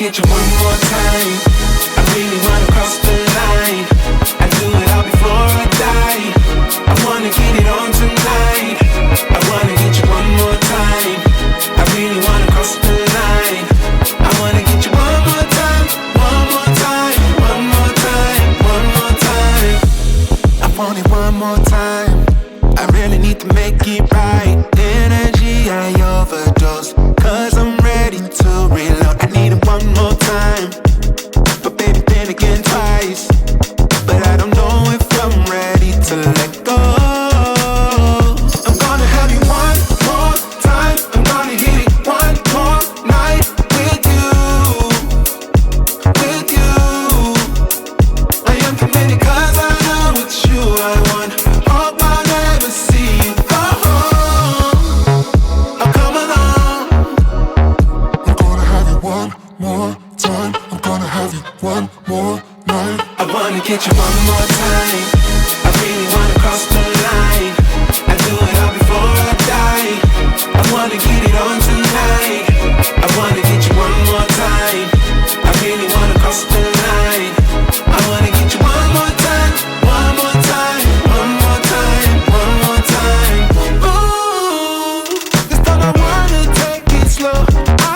Get you one more time. I really wanna cross the line. I do it all before I die. I wanna get it on tonight. I wanna get you one more time. I really wanna cross the line. I wanna get you one more time, one more time, one more time, one more time. I want it one more time. I really need to make it right. Energy I overdose, 'cause I'm ready to reload. I need it one more time, but baby then again twice. But I don't know if I'm ready to let go. I'm gonna have you one more time. I'm gonna hit it one more night with you, with you. I am committed 'cause I know it's you I want. Hope I never see you go home. I'll come along. I'm gonna have you one more time. I'm gonna have you one more night. I wanna get you one more time. I really wanna cross the line. I do it all before I die. I wanna get it on tonight. I wanna get you one more time. I really wanna cross the line. I wanna get you one more time, one more time, one more time, one more time. Ooh, this time I wanna take it slow.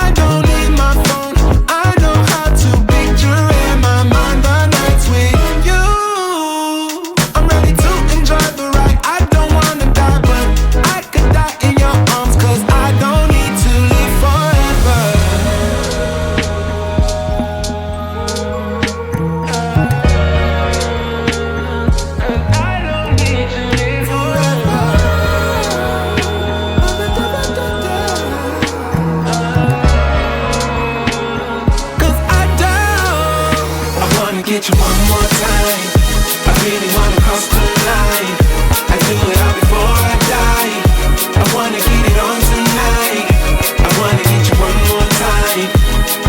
I don't need my phone. I know how to picture in my mind the nights with you. I'm ready to enjoy the ride. I don't wanna die, but I could die in your arms, 'cause I don't need to live forever. I don't need to live forever. 'Cause I don't. I wanna get you one more time. I really wanna cross the line. I do it all before I die. I wanna get it on tonight. I wanna get you one more time.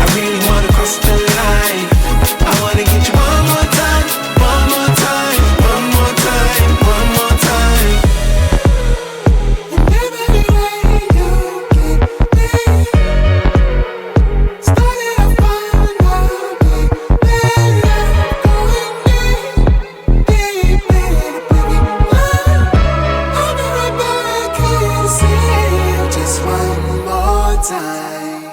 I really wanna cross the line. I wanna get you one more time, one more time, one more time, one more time. And every way you get me started off fine, now baby, going deep in the baby love. I'll be right back, can you see just one more time?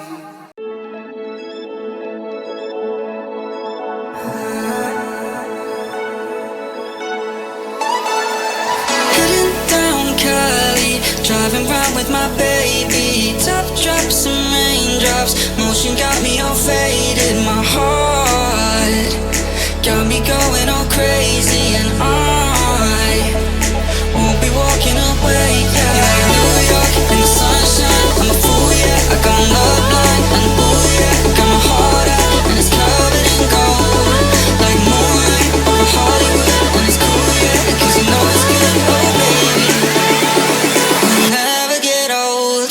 Heading down Cali, driving round with my baby. Top drops and raindrops, motion got me all faded. My heart got me going all crazy, and I won't be walking away. Yeah, New York in the sunshine, I'm a fool, yeah. I got love blind, and ooh yeah, got my heart out, and it's covered in gold, like moonlight over Hollywood, and it's cool, yeah, 'cause you know it's good, oh baby, we'll never get old.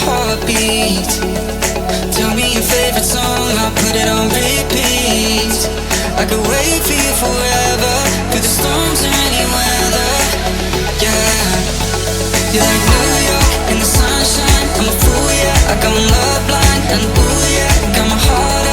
heartbeat. Tell me your favorite song, I'll put it on repeat. I could wait for you forever, through the storms or any weather. Yeah, you're like New York in the sunshine. I'm a fool, yeah, I got my love blind, and ooh yeah, got my heart out.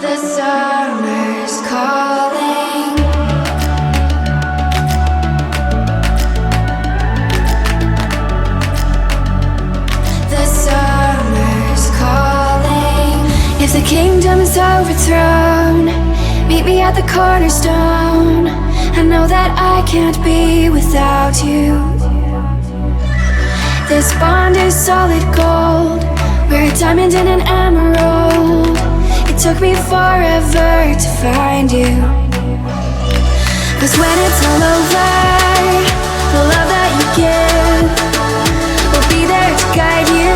The summer's calling. The summer's calling. If the kingdom is overthrown, meet me at the cornerstone. I know that I can't be without you. This bond is solid gold. We're a diamond and an emerald. It took me forever to find you. 'Cause when it's all over, the love that you give will be there to guide you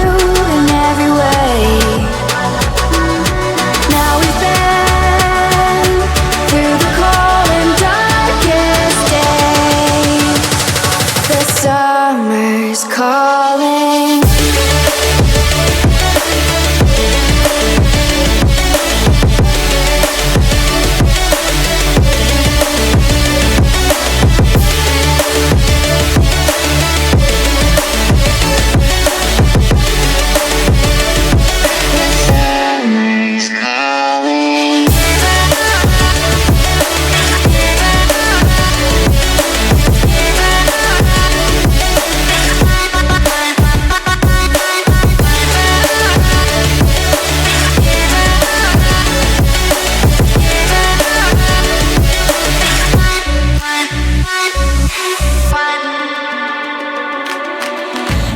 in every way. Now we've been through the cold and darkest days. The summer's calling.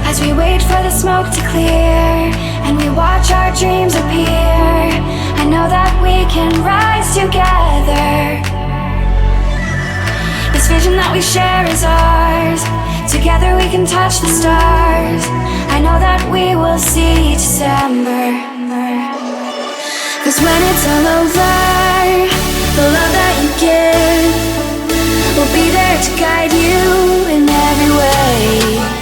As we wait for the smoke to clear and we watch our dreams appear, I know that we can rise together. This vision that we share is ours. Together we can touch the stars. I know that we will see December. 'Cause when it's all over, the love that you give will be there to guide you in every way.